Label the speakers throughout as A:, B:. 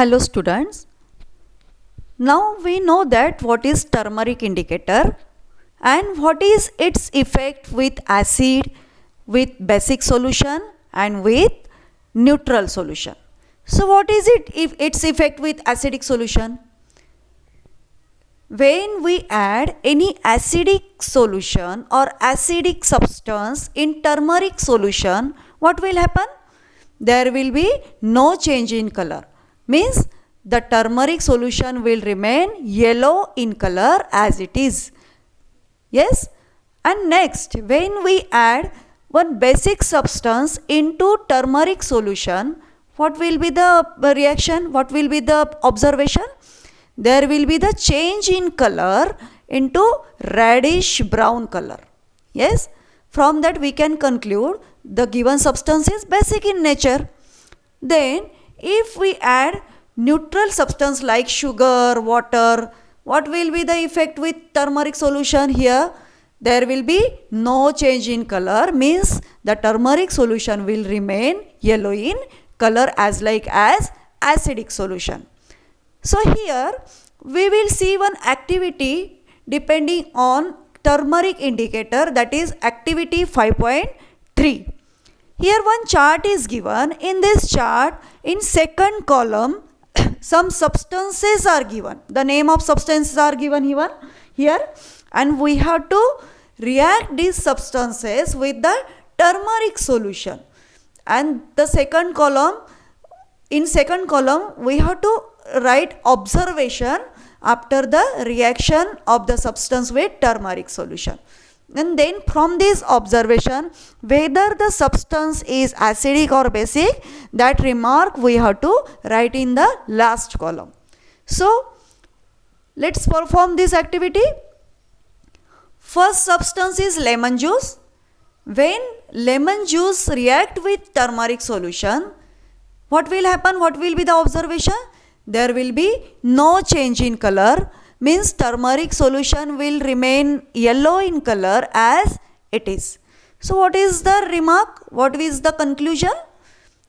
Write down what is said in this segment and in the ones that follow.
A: Hello students. Now we know that what is turmeric indicator and what is its effect with acid, with basic solution and with neutral solution. So what is it if its effect with acidic solution? When we add any acidic solution or acidic substance in turmeric solution, what will happen? There will be no change in color. Means the turmeric solution will remain yellow in color as it is. Yes? And next, when we add one basic substance into turmeric solution, what will be the reaction? What will be the observation? There will be the change in color into reddish brown color. Yes? From that we can conclude the given substance is basic in nature. Then if we add neutral substance like sugar, water, what will be the effect with turmeric solution here? There will be no change in color, means the turmeric solution will remain yellow in color as acidic solution. So here we will see one activity depending on turmeric indicator, that is activity 5.3. Here one chart is given. In this chart, in second column, some substances are given. The name of substances are given here, and we have to react these substances with the turmeric solution. And the second column, in second column, we have to write observation after the reaction of the substance with turmeric solution. And then from this observation, whether the substance is acidic or basic, that remark we have to write in the last column. So let's perform this activity. First substance is lemon juice. When lemon juice react with turmeric solution, what will happen? What will be the observation? There will be no change in color, means turmeric solution will remain yellow in color as it is. So what is the remark? What is the conclusion?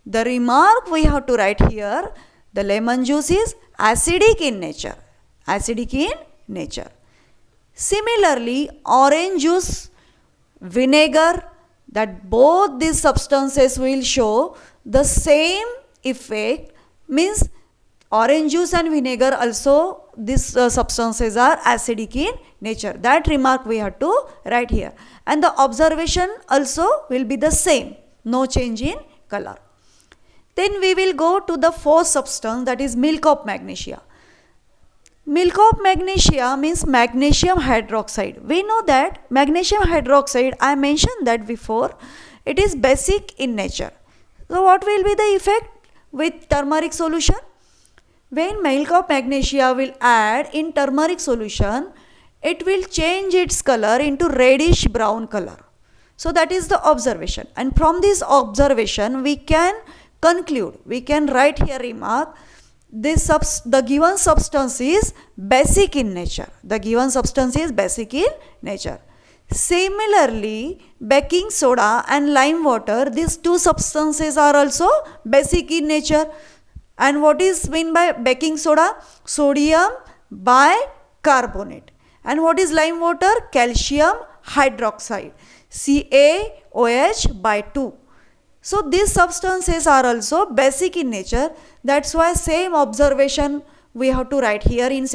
A: The remark we have to write here, the lemon juice is acidic in nature. Acidic in nature. Similarly, orange juice, vinegar, that both these substances will show the same effect, means orange juice and vinegar also, these substances are acidic in nature. That remark we have to write here. And the observation also will be the same. No change in color. Then we will go to the fourth substance, that is milk of magnesia. Milk of magnesia means magnesium hydroxide. We know that magnesium hydroxide, I mentioned that before, it is basic in nature. So what will be the effect with turmeric solution? When milk of magnesia will add in turmeric solution, it will change its color into reddish brown color. So that is the observation. And from this observation, we can conclude, we can write here remark, the given substance is basic in nature. The given substance is basic in nature. Similarly, baking soda and lime water, these two substances are also basic in nature. And what is meant by baking soda? Sodium bicarbonate. And what is lime water? Calcium hydroxide, CaOH by 2. So these substances are also basic in nature. That's why same observation we have to write here in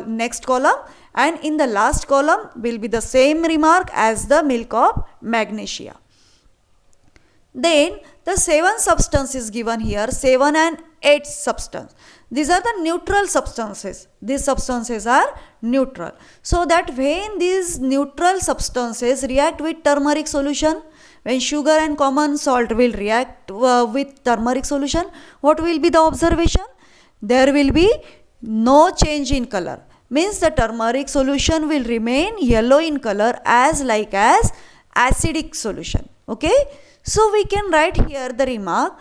A: next column, and in the last column will be the same remark as the milk of magnesia. Then the 7 substance is given here, 7 and 8 substance. These are the neutral substances. These substances are neutral. So that when these neutral substances react with turmeric solution, when sugar and common salt will react with turmeric solution, what will be the observation? There will be no change in color. Means the turmeric solution will remain yellow in color as acidic solution. Okay? So we can write here the remark,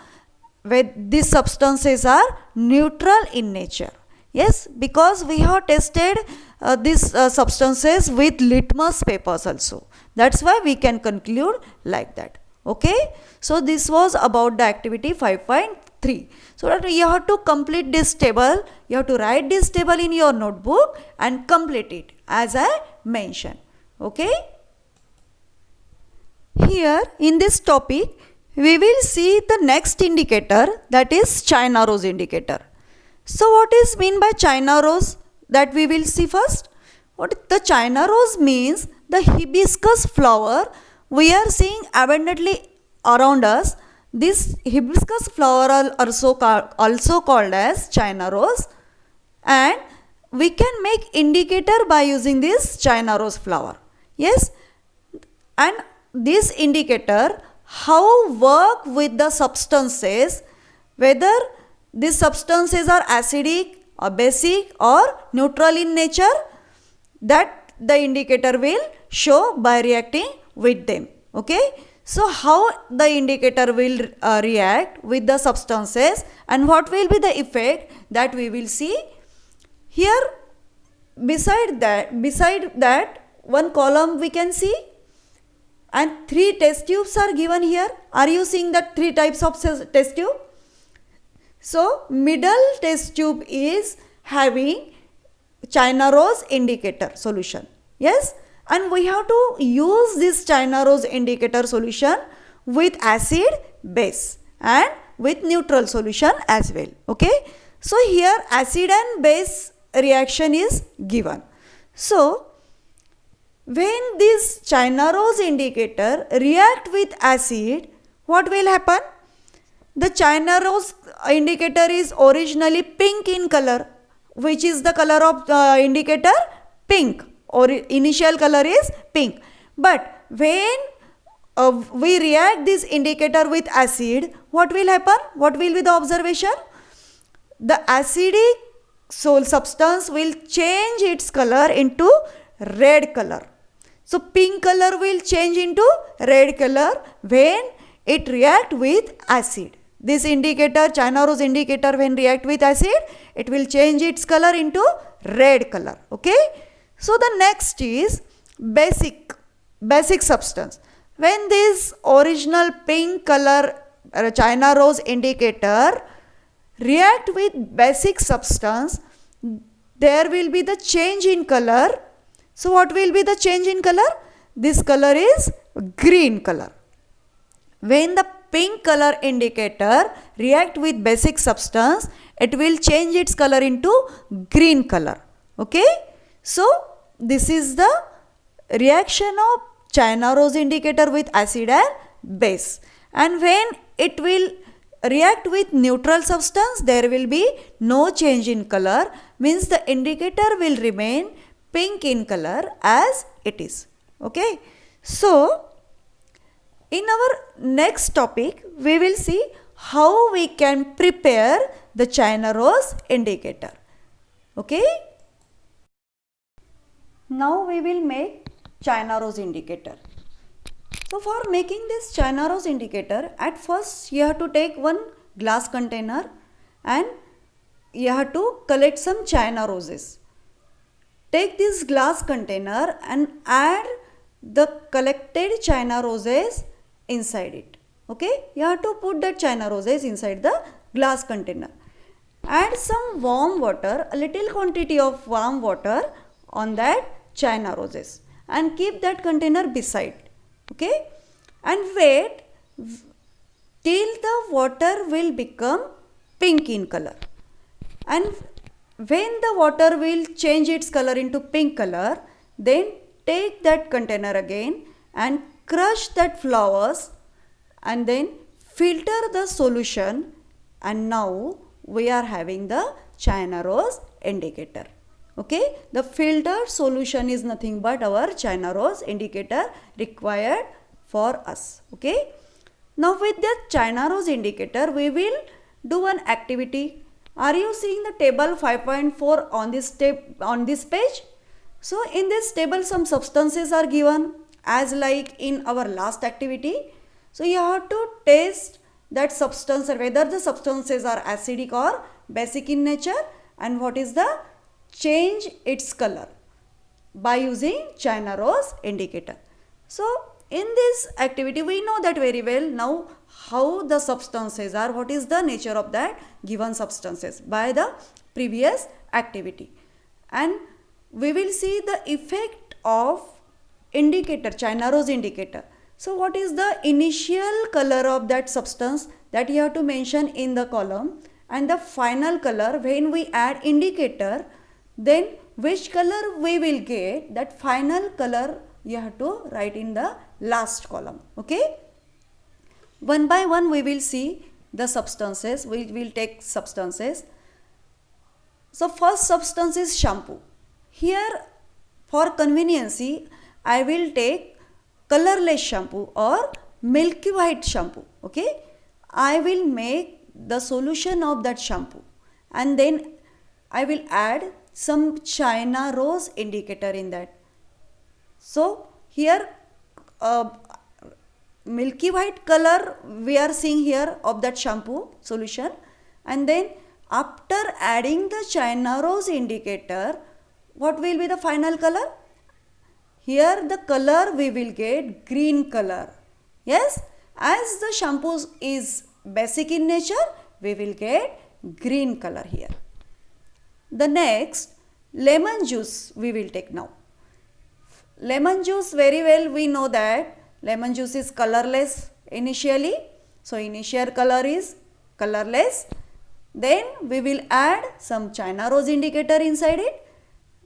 A: where these substances are neutral in nature. Yes, because we have tested these substances with litmus papers also. That's why we can conclude like that. Okay. So this was about the activity 5.3. 3. So that you have to complete this table, you have to write this table in your notebook and complete it as I mentioned. Okay. Here in this topic, we will see the next indicator, that is China rose indicator. So what is mean by China rose, that we will see first. What the China rose means, the hibiscus flower we are seeing abundantly around us. This hibiscus flower are also called as China rose, and we can make indicator by using this China rose flower. Yes, and this indicator how work with the substances, whether these substances are acidic or basic or neutral in nature, that the indicator will show by reacting with them. Okay, so how the indicator will react with the substances and what will be the effect, that we will see here. Beside that one column we can see, and 3 test tubes are given here. Are you seeing that 3 types of test tube? So middle test tube is having China rose indicator solution. Yes, and we have to use this China rose indicator solution with acid, base and with neutral solution as well. Okay, so here acid and base reaction is given. So when this China rose indicator react with acid, what will happen? The China rose indicator is originally pink in color. Which is the color of the indicator? Pink, or initial color is pink. But when we react this indicator with acid, what will happen? What will be the observation? The acidic substance will change its color into red color. So pink color will change into red color when it react with acid. This indicator, China rose indicator, when react with acid, it will change its color into red color. Okay. So the next is basic substance. When this original pink color China rose indicator react with basic substance, there will be the change in color. So what will be the change in color? This color is green color. When the pink color indicator react with basic substance, it will change its color into green color. Okay. So this is the reaction of China rose indicator with acid and base. And when it will react with neutral substance, there will be no change in color, means the indicator will remain pink in color as it is. Okay. So in our next topic, we will see how we can prepare the China rose indicator. Okay. Now we will make China rose indicator. So for making this China rose indicator, at first you have to take one glass container and you have to collect some China roses. Take this glass container and add the collected China roses inside it. Okay, you have to put that China roses inside the glass container. Add some warm water, a little quantity of warm water on that China roses and keep that container beside. Okay, and wait till the water will become pink in color. And when the water will change its color into pink color, then take that container again and crush that flowers and then filter the solution, and now we are having the China rose indicator. Okay, the filtered solution is nothing but our China rose indicator required for us. Okay, now with the China rose indicator, we will do one activity. Are you seeing the table 5.4 on this page? So in this table some substances are given as like in our last activity. So you have to test that substance, whether the substances are acidic or basic in nature, and what is the change its color by using China rose indicator. So in this activity we know that very well now how the substances are, what is the nature of that given substances by the previous activity. And we will see the effect of indicator, China rose indicator. So what is the initial color of that substance, that you have to mention in the column, and the final color when we add indicator, then which color we will get, that final color you have to write in the last column. Okay, one by one we will see the substances. We will take substances. So first substance is shampoo. Here for conveniency I will take colorless shampoo or milky white shampoo. Okay, I will make the solution of that shampoo and then I will add some China rose indicator in that. So here milky white color we are seeing here of that shampoo solution, and then after adding the China rose indicator, what will be the final color? Here the color we will get green color. Yes, as the shampoo is basic in nature, we will get green color here. The next, lemon juice we will take now. Lemon juice, very well we know that lemon juice is colorless initially. So initial color is colorless. Then we will add some China rose indicator inside it.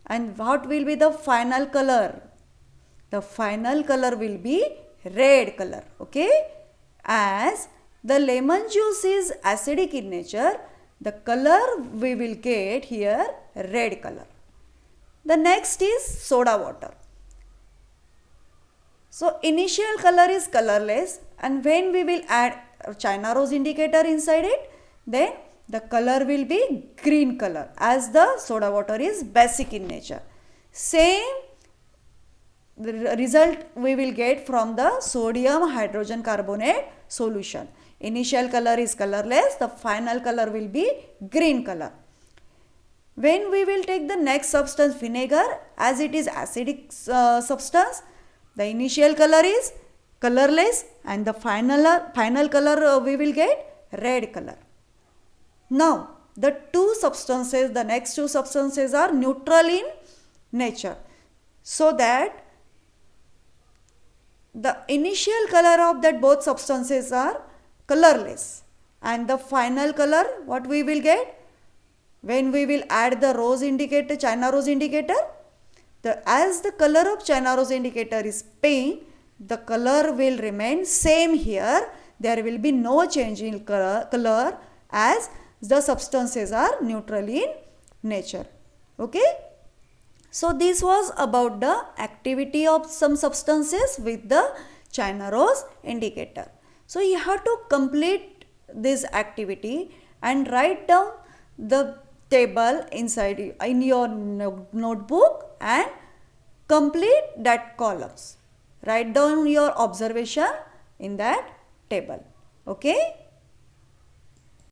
A: And what will be the final color? The final color will be red color. Okay, as the lemon juice is acidic in nature, the color we will get here red color. The next is soda water. So initial color is colorless, and when we will add China rose indicator inside it, then the color will be green color as the soda water is basic in nature. Same the result we will get from the sodium hydrogen carbonate solution. Initial color is colorless, the final color will be green color. When we will take the next substance, vinegar, as it is acidic substance, the initial color is colorless and the final color we will get red color. Now the next two substances are neutral in nature, so that the initial color of that both substances are colorless and the final color what we will get when we will add the rose indicator, China rose indicator, as the color of China rose indicator is pink, the color will remain same here. There will be no change in color as the substances are neutral in nature. Okay. So this was about the activity of some substances with the China rose indicator. So you have to complete this activity and write down the table inside in your notebook and complete that columns. Write down your observation in that table. Okay.